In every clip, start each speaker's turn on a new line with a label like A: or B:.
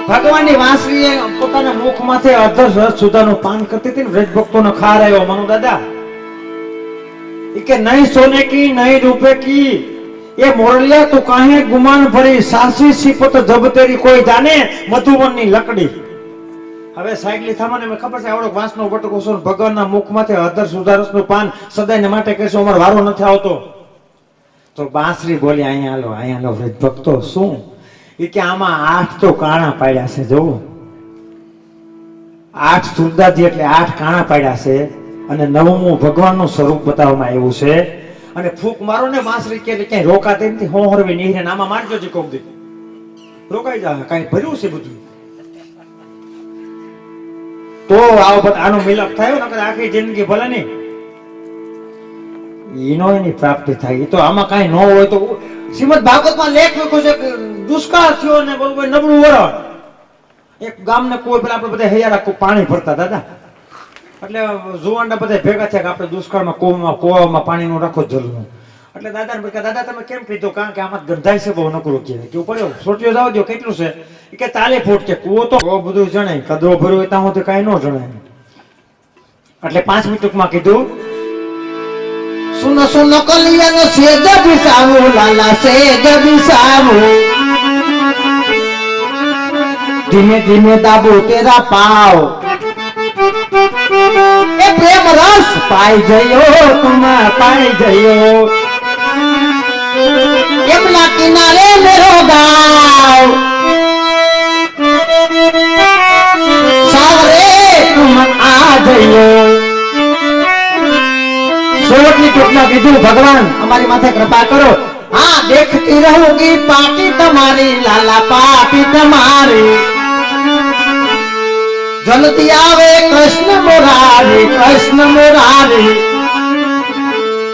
A: ભગવાનની વાંસળીએ પોતાના મુખમાંથી અધર રસ સુધાનું પાન કરતી હતી ને વ્રજ ભક્તોનો ખાર આવ્યો મનુ દાદા કે નહીં સોને કી નહીં રૂપે કી ये मोरलिया तू काहे गुमान भरी सासी सिपत जब तेरी कोई जाने मधुवननी लकड़ी હવે સાઈડ લીધા મને ખબર છે આવડો વાંસનો બટકો છો ભગવાનના મુખમાંથી અધર સુધારસનું પાન સદાયને માટે કહેશો અમારો વારો નથી આવતો તો બાંસરી બોલી અહીંયા લો વ્રજ ભક્તો શું એ કે આમાં 8 તો કાણા પાડ્યા છે જોવો 8 સુરદાજી એટલે 8 કાણા પાડ્યા છે અને 9મું ભગવાનનું સ્વરૂપ બતાવવામાં આવ્યું છે અને ફૂક મારો ને બાંસરી કે ક્યાંય રોકાતી નથી હો હરવે નીહરે નામાં મારજો જી કોક દી રોકાઈ જા કાઈ ભર્યું છે બધું તો આવો બત આનો મિલપ થયો નકર આખી જિંદગી ભલે નહીં ઈનો એની પ્રાપ્તિ થાય તો આમાં કાઈ ન હોય તો શ્રીમદ ભાગવતમાં લેખ લખ્યો છે દુષ્કાળ થયો ને બરોબર નબળું વરણ એક ગામને કોઈ પેલા આપણે બધા હૈયારા પાણી ભરતા દાદા એટલે જુવાનના બધા ભેગા થયા કે આપણે દુષ્કાળમાં કુવામાં પાણીનું રાખો જરૂર એટલે દાદાને કે દાદા તમે કેમ પીધો કારણ કે આમાં ગંધાય છે બહુ નકરું કે કેવું પડ્યો સોટીઓ જાવ દો કેટલું છે કે 40 ફૂટ કે કુવો તો બધું જણાય કદરો ભર્યો હોય ત્યાં તો કાંઈ ન જણાય એટલે 5 મિનિટમાં કીધું સુનો સુનો કલિયાનો સેજ બિસાવો લાલા સેજ બિસાવો ધીમે ધીમે દાબો તેરા પાવ એ પ્રેમ રસ પાઈ જયો તુમા પાઈ જયો યમુના કિનારે મેરો ગાવ સાવરે તુમ આ જયો સોળની ટૂંકમાં કીધું ભગવાન અમારી માથે કૃપા કરો હા દેખતી રહુંગી પાટી તમારી લાલા પાટી તમારી જલ્દી આવે કૃષ્ણ મુરારી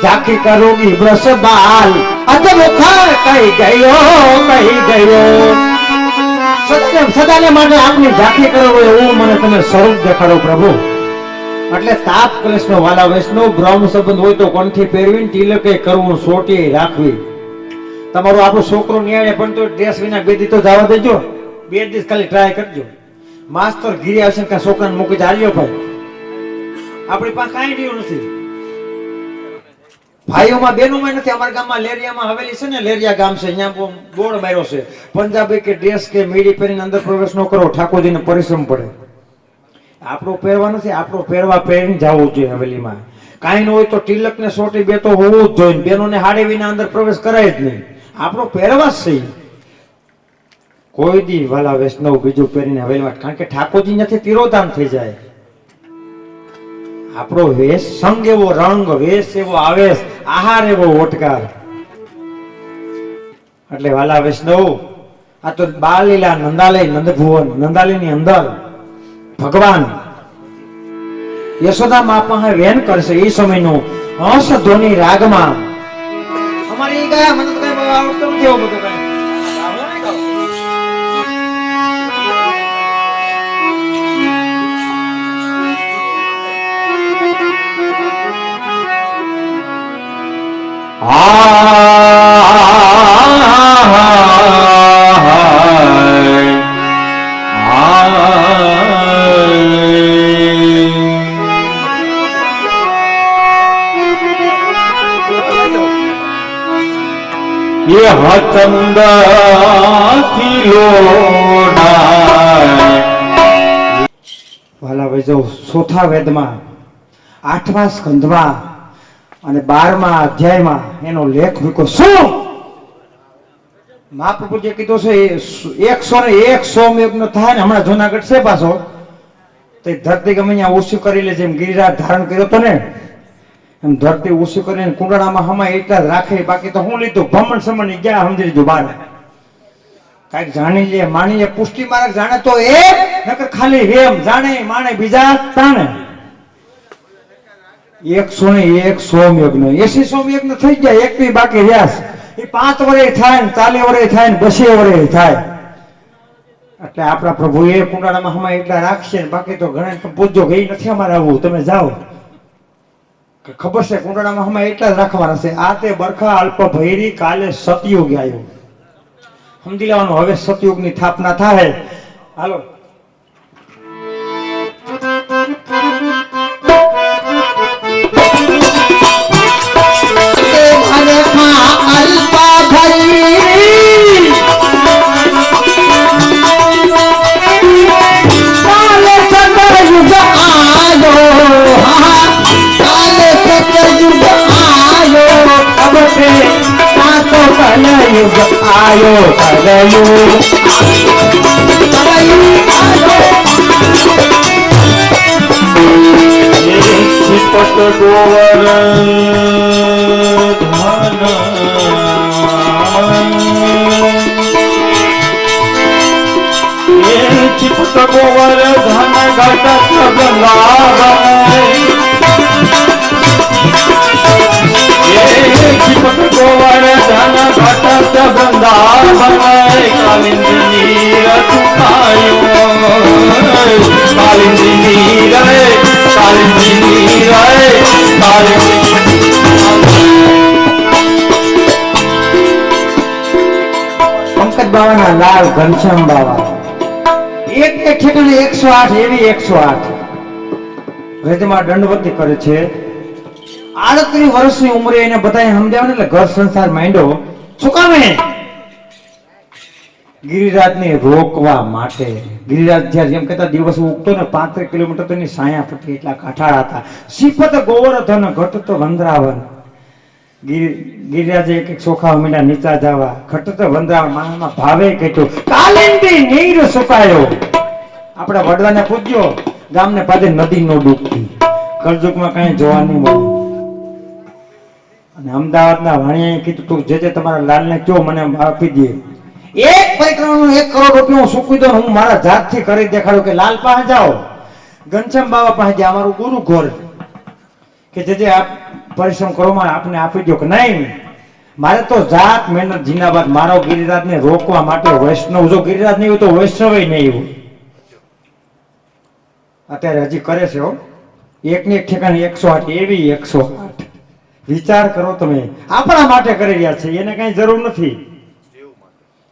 A: જાકી કરોગી બ્રસ બાલ અદમુખ કહી ગયો સદાને માટે આપની ઝાંખી કરો એવું મને તમે સ્વરૂપ દેખાડો પ્રભુ એટલે તાપ કૃષ્ણ વાલા વૈષ્ણવ બ્રહ્મ સંબંધ હોય તો કંઠી પહેરવી તિલકે કરવું સોટી રાખવી તમારો આપણો છોકરો ન્યાય પણ તો ડ્રેસ વિના 2 દી તો જવા દેજો 2 દિવસ ખાલી ટ્રાય કરજો માસ્ટર ઘીરે આવશે કે છોકરાને મૂકી ચાલ્યો ભાઈ આપણી પાસે કાંઈ રહ્યું નથી ભાઈઓમાં બહેનોમાં નથી અમારા ગામમાં લેરિયામાં હવેલી છે ને લેરિયા ગામ છે અહીંયા બોર્ડ માર્યો છે પંજાબી કે ડ્રેસ કે મીડી પહેરીને અંદર પ્રવેશ ન કરો ઠાકોરજીને પરિશ્રમ પડે આપણો પહેરવા નથી આપણો પહેરવા પહેરીને જવું જોઈએ હવેલીમાં કાંઈ ન હોય તો તિલક ને સોટી 2 તો હોવું જ જોઈએ બહેનોને હાડે વિના અંદર પ્રવેશ કરાય જ નહીં આપણો પહેરવા જ છે કોઈ દી વાલા વૈષ્ણવ બીજું પહેરીને હવેલીમાં કારણ કે ઠાકોરજી નથી તિરોધાન થઈ જાય આપણો વેશ સંગ એવો રંગ વેશ એવો આવેશ આહાર એવો ઓટકાર એટલે વાલા વૈષ્ણવ આ તો બાલલીલા નંદાલય નંદભુવન નંદાલયની અંદર ભગવાન યશોદા મા પાસે વેન કરશે એ સમયનું હંસ ધ્વનિ રાગમાં અમારી ગયા મને કઈ આવડતું નથી એવું બધું કઈ
B: ये हतंदाથી લોડાય
A: વાલા ભાઈ જો ચોથા વેદમાં 8મા સ્કંધમાં અને 12મા અધ્યાયમાં એનો લેખ મૂક્યો શું મહાપ્રભુજીએ કીધું છે 101 સોમયજ્ઞ થાય ને હમણાં જુનાગઢ છે પાછો તો ધરતી ગમે અહીંયા ઓછી કરી લે જેમ ગિરિરાજ ધારણ કર્યો તો ને એમ ધરતી ઓછી કરીને કુંડાળામાં હમાય એટલા જ રાખે બાકી તો હું લીધું ભમણ સમણી ગયા સમજી લીધું બાર કાંઈક જાણી લે માની લે પુષ્ટિ માર્ગ જાણે તો એ નકર ખાલી હેમ જાણે માણે બીજા તાણે 101 સોમયજ્ઞ 80 સોમયજ્ઞ થઈ ગયા એક બી બાકી રહ્યા એ 5 વર્ષ થાય ને 40 વર્ષ થાય ને 200 વર્ષ થાય એટલે આપણા પ્રભુએ કુંડાળામાં હમાય એટલા રાખશે ને બાકી તો ઘણા પૂછજો ગઈ નથી અમારે આવું તમે જાઓ ખબર છે કુંડાળામાં હમાય એટલા જ રાખવાના છે આ તે બરખા અલ્પ ભૈરી કાલે સતયુગ આવ્યો સમજી લેવાનું હવે સતયુગની સ્થાપના થાય હાલો
B: આયો ચિપટ ગોવર ચિપટ ગોવર ધન ઘટ ચિપટ ગોવર ધન ઘટ વૃંદાવન કાલિંદી ચુકાયો કાલિંદી રે કાલિંદી રે
A: પંકજ બાવાના લાલ ઘનશ્યામ બાવા એક એક ઠેકાણે 108 એવી 108 રજમાં દંડવતી કરે છે 38 વર્ષની ઉંમરે એને બધાએ સમજાવે એટલે ઘર સંસાર માંડ્યો શું કામે ગિરિરાજને રોકવા માટે. ગિરિરાજ જ્યારે જેમ કહેતા દિવસ ઉગતો ને 35 કિલોમીટર તો એની સાયા પટ્ટી એટલા કાઠાળા હતા. સિફત ગોવર્ધન ઘટત વંદરાવન. ગિરિરાજે એક એક સોખા મીંડા નીચા જવા ઘટત વંદરાવન માણસમાં ભાવે કહેતું કાલિંદી નીર સુકાયો. આપણે વડવાને પૂછ્યો ગામને પાદે નદી નો ડૂબતી કળજુગમાં કઈ જોવા નહીં મળે. અને અમદાવાદના વાણિયાએ કીધું તું જે તમારા લાલને કયો મને આપી દે. એક પરિક્રમાનું 1 કરોડ રૂપિયા હું સૂકવી દઉં હું મારા જાતથી કરી દેખાડું કે લાલ પાસે જાઓ ઘનશ્યામ બાબા પાસે જાય અમારું ગુરુ ઘોર કે જે આપ પરિશ્રમ કરો માં આપને આપી દો કે નહીં મારે તો જાત મહેનત જીનાબાદ મારો ગિરિરાજને રોકવા માટે વૈષ્ણવ જો ગિરિરાજ નહીં હોય તો વૈષ્ણવ નહીં હોય. અત્યારે હજી કરે છે હો એક ને એક ઠેકાણે 108 એવી 108 વિચાર કરો તમે આપણા માટે કરી રહ્યા છે એને કઈ જરૂર નથી.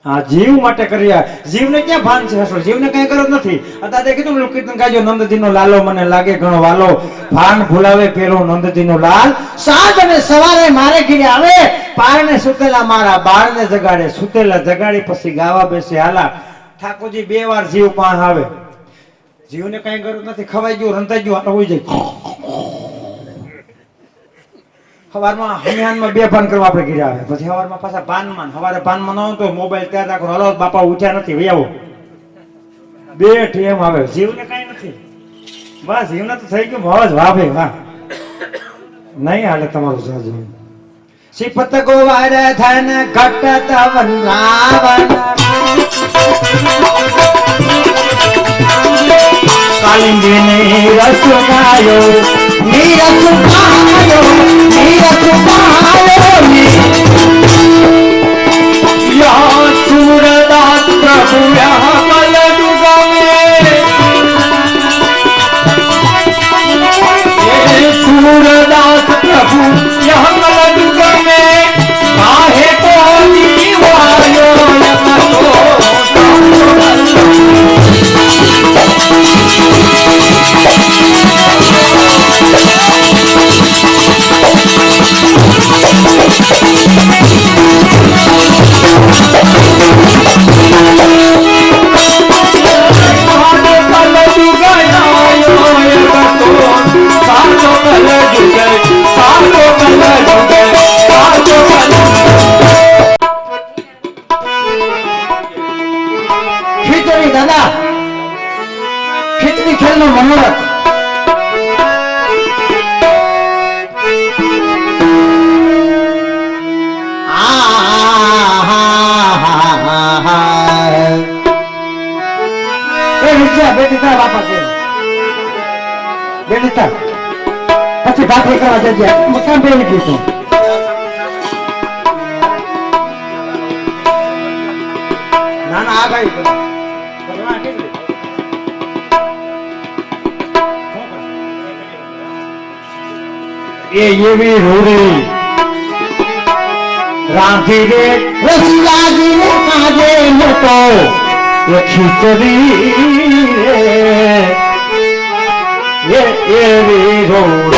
A: હા જીવ માટે કરી રહ્યા જીવને ક્યાં ભાન છે હસો જીવને કઈ જરૂર નથી. અત્યારે કીધું કીર્તન ગાજો નંદજીનો લાલો મને લાગે ઘણો વાલો ભાન ભૂલાવે પેલો નંદજીનો લાલ સાંજ અને સવારે મારે ઘીરે આવે પારને સુતેલા મારા બાળને જગાડે સુતેલા જગાડી પછી ગાવા બેસે હાલા. ઠાકોરજી 2 વાર જીવ પાણ આવે જીવને કઈ જરૂર નથી. ખવાઈ ગયું રંધાઈ ગયું હોઈ જાય સવારમાં હમિયાનમાં 2 પાન કરવા આપણે ઘીરે આવે પછી સવારમાં પાછા પાનમાં સવારે પાનમાં ન હોય તો મોબાઈલ ત્યાં રાખો હલો બાપા ઉઠ્યા નથી વૈયાવો 2 ટેમ આવે જીવને કઈ નથી. બસ જીવને તો થઈ ગયું મોજ વાભે વાહ નહીં હાલે તમારું સાજુ. સિફત ગોવાર ધન ઘટત વનરાવન કાલિંદીને રસ ગાયો નીરસ ગાયો નીરસ ગાયો
B: યા સુરદાસ પ્રભુ યા મલ દુગમે સુરદાસ પ્રભુ યા મલ દુગમે કાહે કો દીવાયો યમતો
A: ખીચડી દાદા ખીચડી ખેલ નો મનોરથ બેટી તારા બાપા કે બેટી તાર પછી ભાખરી કરવા જજે મકાન બેની કીધું ના ના આ ગઈ એ એવી રૂડી રાંધી રે રસિયાજી ને કાજે મોટો એ ખીચડી રે એ એવી રોડ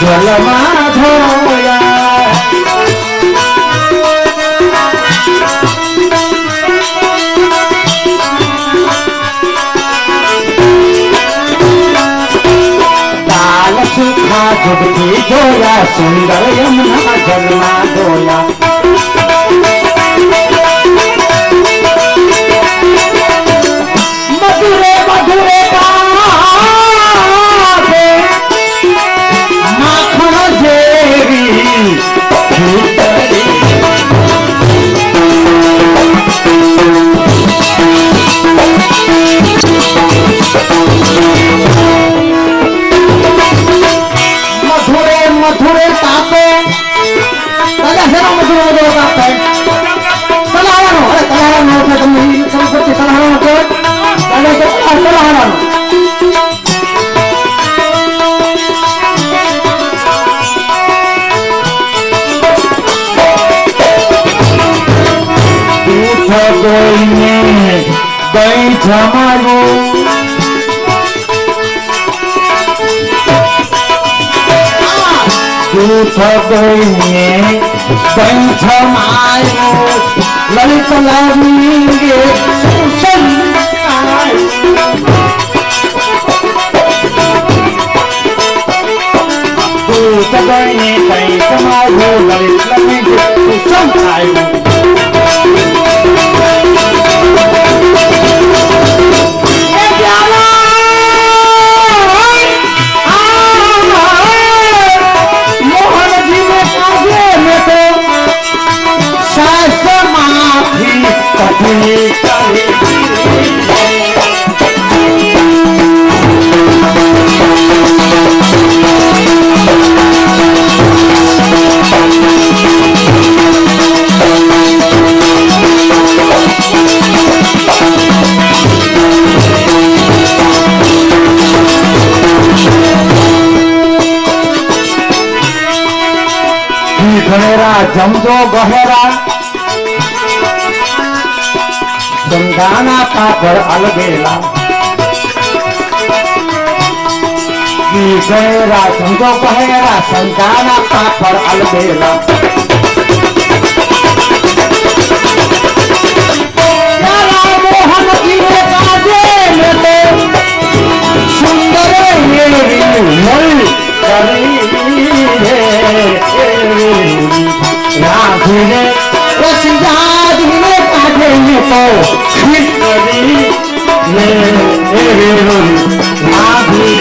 A: જલમાં ધોયા દાલ સુખા જુગથી જોયા સુંદર યમુના જલમાં ધોયા મધુરે મધુરે દહીં જમાડવું દૂધ દહીંને દહીં જમાડવું લલિત લાવી દૂધ દહીંને દહીં જમાડવું લલિત લાવી સંભળાયું ઘરેરા જમજો ગહેરા સંધાના પાપડ અલગેલા ઘરેરા જમજો ગહેરા સંધાના પાપડ અલગેલા મોહન જીવે કાજે મેં સુંદર મળી રાધીને રસિયાદીને કાઢે તો ખીચડી લે રાધી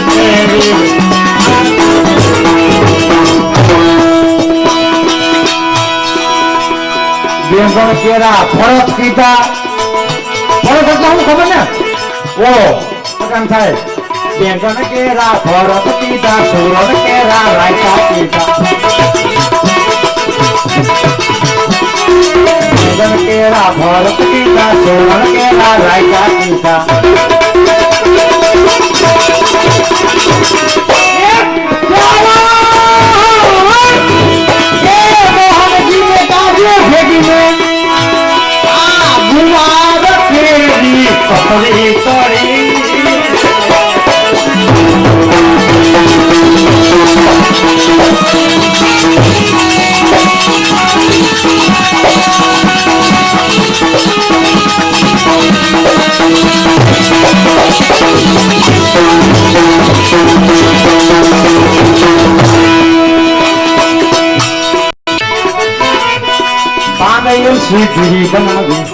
A: બેંગણ કેરા ફરક કીધા ફરક એટલે હું ખબર ને ઓ પ્રકામ થાય બેંગણ કેરા ફરક કીધા સુરણ કેરા રાયતા કીધા બેંગણ કેરા ફરક કીધા સુરણ કેરા રાયતા કીધા પકડી કરી પાગલ સીધી બનાવી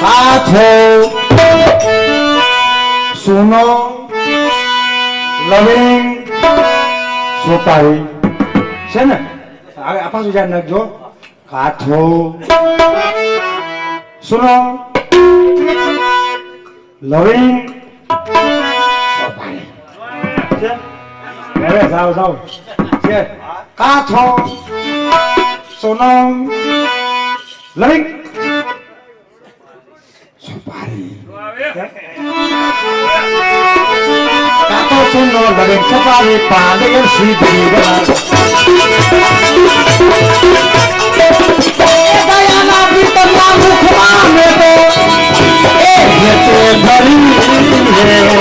A: હાથો સુનો લવિંગ સુપારી છે ને આ પાછું ધ્યાન રાખજો કાથો સુનો લવિંગ હવે જાઓ જાઓ છે કાથો સોનમ લવિંગ સુપારી કાથો સોનો લવિંગ સુપારી પાલે સીધી દયાના ભીતરના મુખમાં મેં તો એ હેતે ધરી હે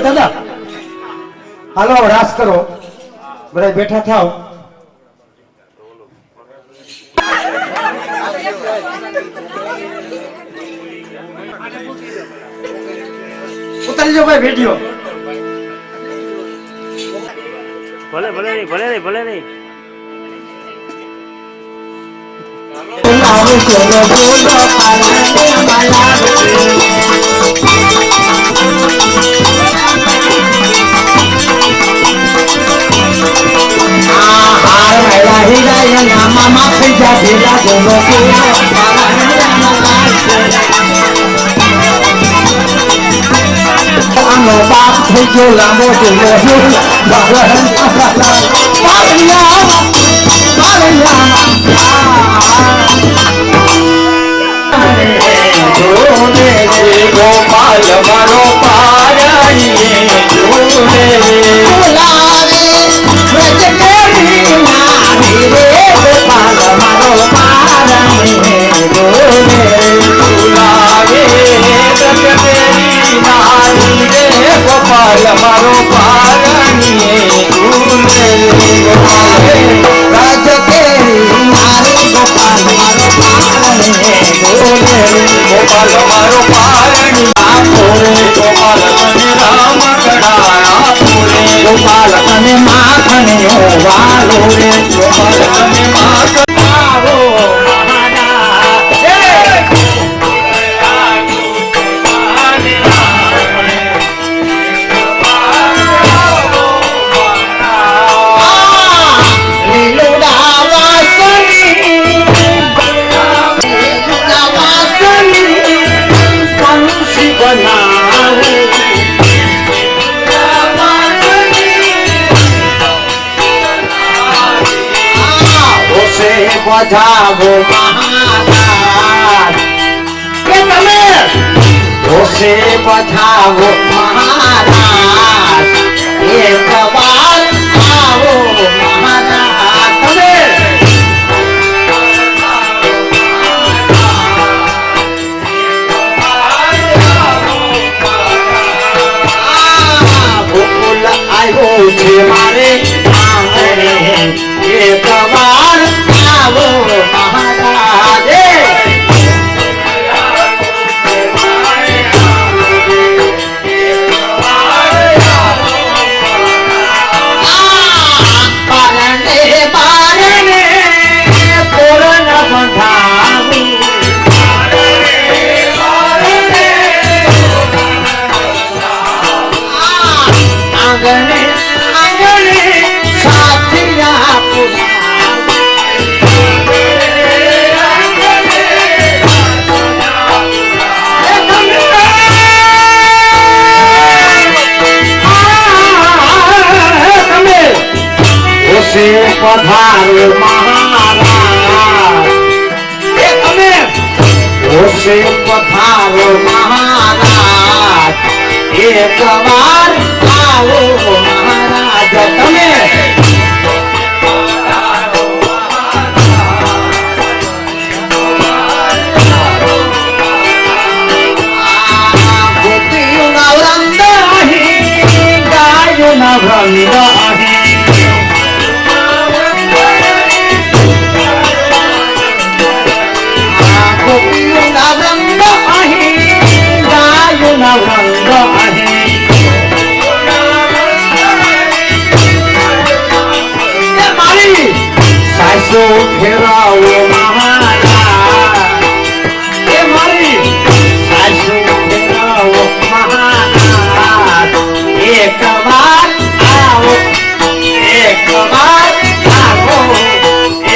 A: દાદા હાલો રાસ કરો બધા બેઠા થાવ ઉતારી જાઓ ભાઈ વિડિયો
C: ભલે ભલે નહીં ભલે નહીં ભલે નહીં
B: મામા થઈ જા ભેલા બોલો આનો બાપ થઈ ગયો લાંબો બોલો ગોપાલ મારો પારાણીએ ગોપાલ મારો પારણીએ રાજ કેરી મારી ગોપાલ મારો પારણીએ ગોપાલ મારો પારણી ગોપાલ મને રામ કડાયા ગોપાલ મને માખણીઓ વાલો રે ગોપાલ મને માખણાવો બજાવો મહારાજ કે તમે ઓસે બજાવો મહારાજ એક વાર આવો મહારાજ તમે ગોકુલ આવ્યો છે મારે આંગણે એક વાર આવો મહારાજ બારણે બારણે તોરણ બંધાવું આંગણે આંગણે સાથિયા ઓસે પધારો મહારાજ એ તમે ઓસે પધારો મહારાજ એક વાર આવો મહારાજ તમે ગોપીઓ ના વૃંદ અહીં ગાયો ના વૃંદ અહીં ફેરાવો મહારાજ એ મારી સાસુ ફેરાવો મહારાજ એક વાર આવો એક વાર આવો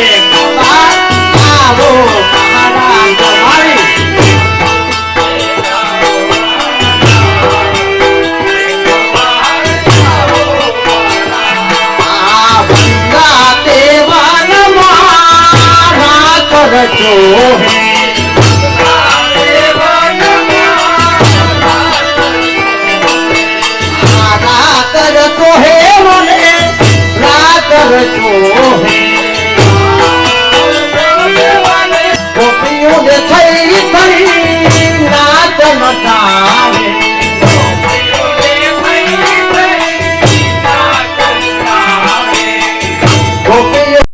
B: એક વાર આવો મહારાજ મારી रचो रात रचो है मने रात रचो गोपियों ने थई थई रात मटावे गोपियों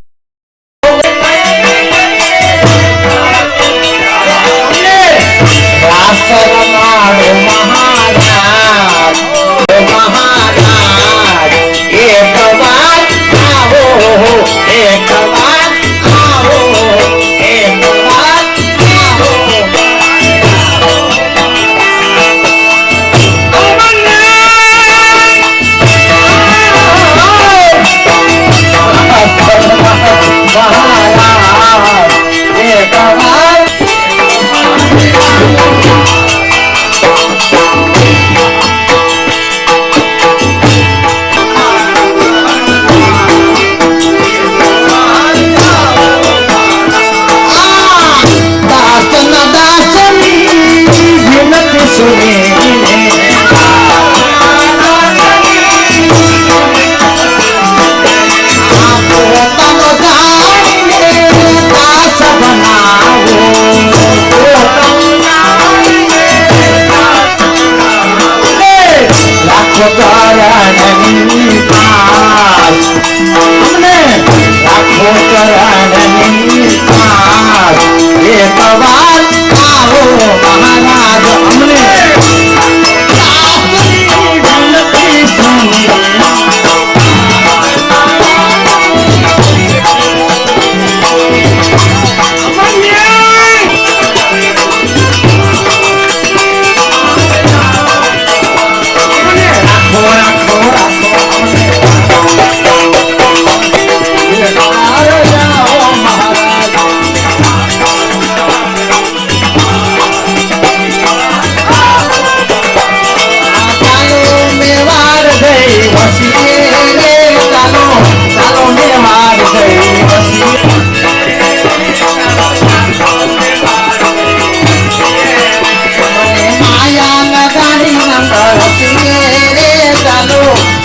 B: शरणारो महाराज महाराज एक बार आओ एक बार आओ एक बार आओ महाराज एक बार एक बार आओ महाराज हमने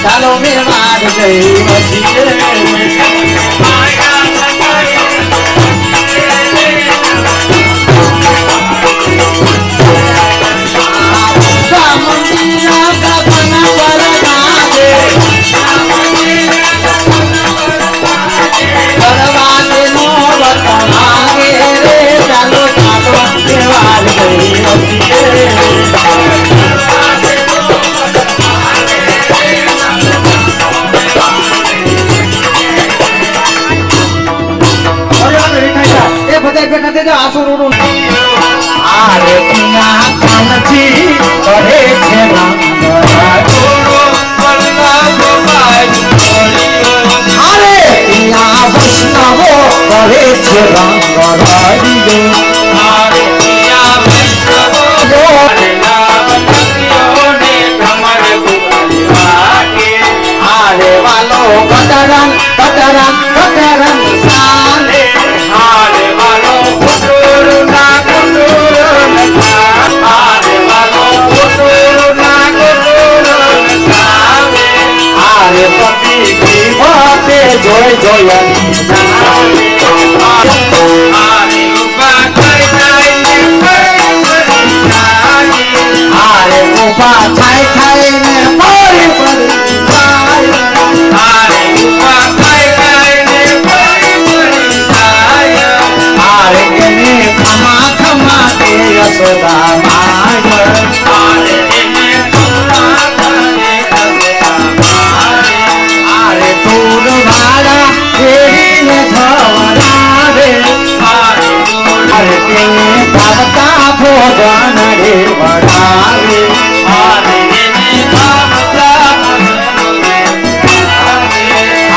B: ચાલો મેવાડ ગઈ વસીએ आरे पिया कानची करे छे आरे पिया वैष्णवो करे छे रंगराडियो आरे पिया वैष्णवो आरे वालो कटरन कटरन कटरन साले आरे वालो आरे पति की बाते जोय जोय आरे उबा खाई खाई ने परी परी आरे उबा खाई खाई ने परी परी आरे ने खमा खमा के यशोदा माय आरे ने खमा के यशोदा माय आरे दूर वाला तेरी ने धवरा रे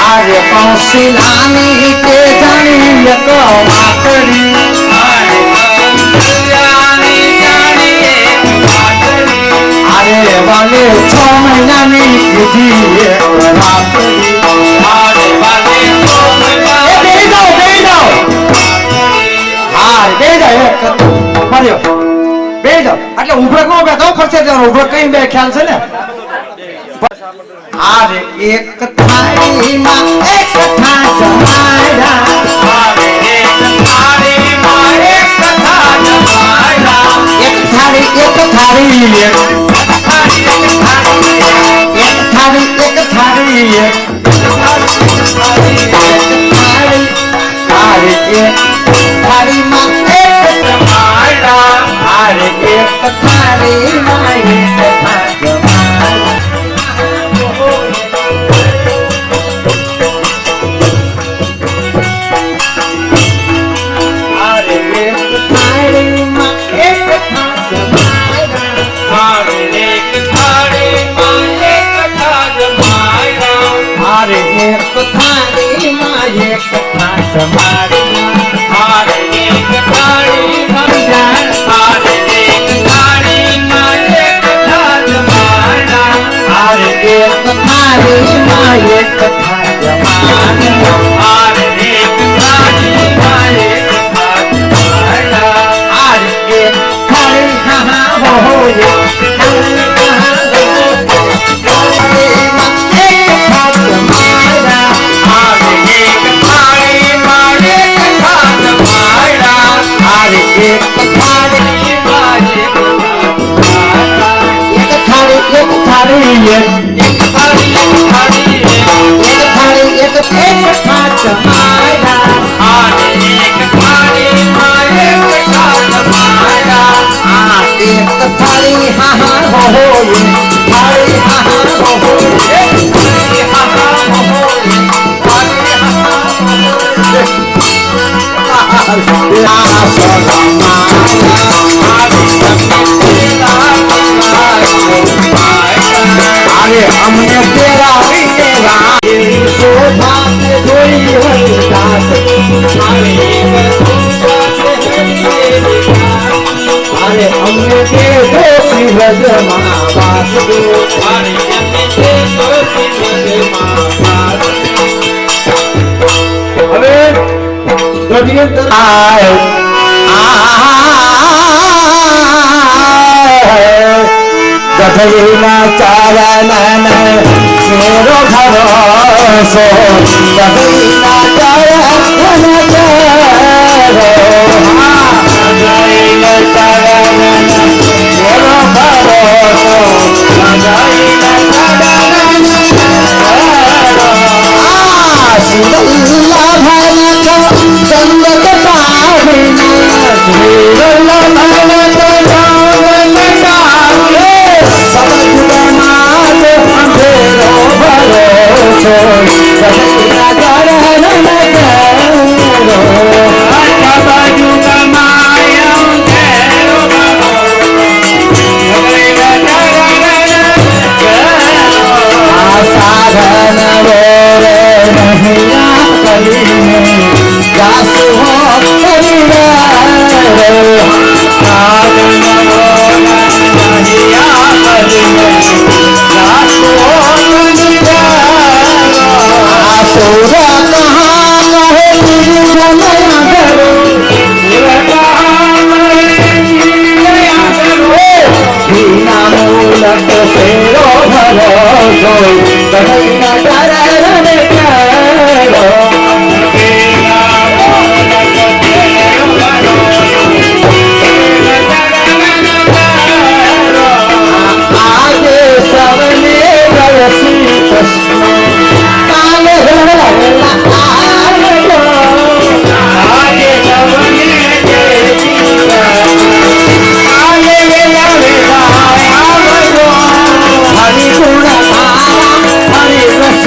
B: આરે કૌશિલાની તે જાણી એક વાતડી આરે વાલે 6 મહિનાની કીધી એક વાતડી એટલે ઉભરે નો બે તો ખર્ચે ઉભરે કઈ બે ખ્યાલ છે ને આરે એક થાળીમાં એક થા જમાડા એક થાળીમાં એક થા જમાડા એક થાળી એક થાળી એક થાળી એક આરે એક થાળીમાં એક જમાડા આરે એક થાળીમાં એક થા જમાડા हमने तेरा शोभा में जोई अरे हमने ते दो शिवज महावास गठरीना चारण शेरो भरोसो गठरीना चारण शेरो भरोसो शिवल्ला भरत संगत पाविना शिवल्ला भरत साधन बोरे नहिया कली में जासु हो साधन बोरे नहिया कली में जासु हो आसुरा कहाँ कहे निर्जनया करो बिना मूलक शेरो भरोसो कहीं डरन करो आगे सबने गयसी कृष्ण काले आगे सबने हरि गुण हरि रस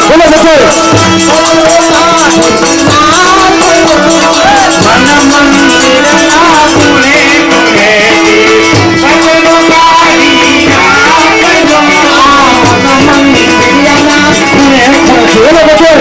B: બોલો બચોર મન મંદિરના ગુણે ગુણેથી સજનો કાઢી નાખજો મન મંદિરના ગુણે ગુણેથી બોલો બચોર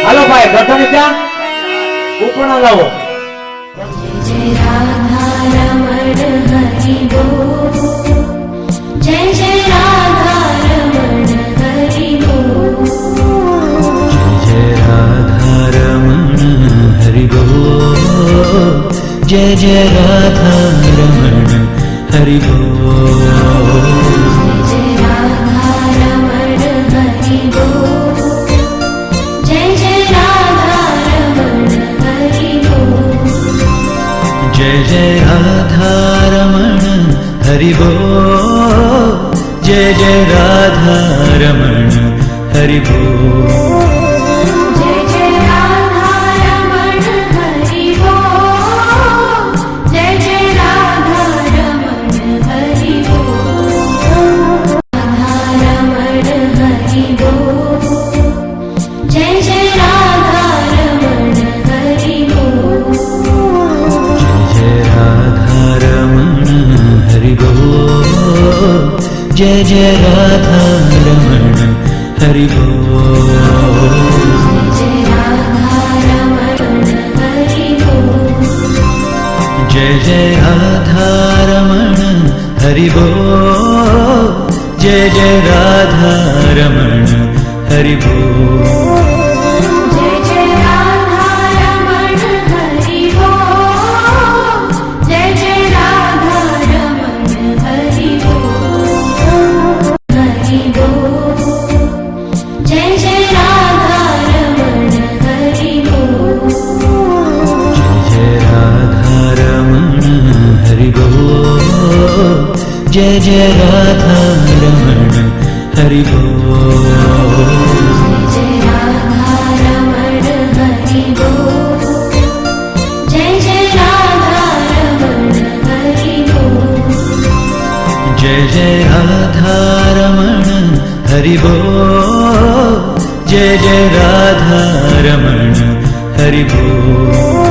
B: હાલો ભાઈ ગઢાને ત્યાં ઉપરના લાવો
D: जय राधा रमण हरि बोल जय जय राधा रमण हरि बोल
E: जय राधा रमण हरि बोल जय जय राधा रमण हरि बोल
D: जय राधा रमण हरि बोल जय जय राधा रमण हरि बोल
E: जय जय राधा रमण हरि बोल जय जय राधा रमण हरि बोल
D: जय जय राधा रमण हरि बोल जय जय राधा रमण हरि बोल राधा रमण हरि बोल जय जय राधा रमण हरि बोल
E: जय राधा रमण हरि बोल जय जय राधा रमण हरि बोल
D: जय राधा रमण हरि बोल
E: जय जय राधा रमण हरि बोल जय जय राधा रमण हरि बोल
D: जय जय राधा रमण हरि बोल जय जय राधा रमण हरि बोल हरि बोल जय जय राधा रमण हरि बोल
E: जय राधा रमण हरि बोल जय जय राधा रमण हरि बोल
D: जय राधा रमण हरि बोल जय जय राधा रमण हरि बोल
E: जय जय राधा रमण हरि बोल जय जय राधा रमण हरि बोल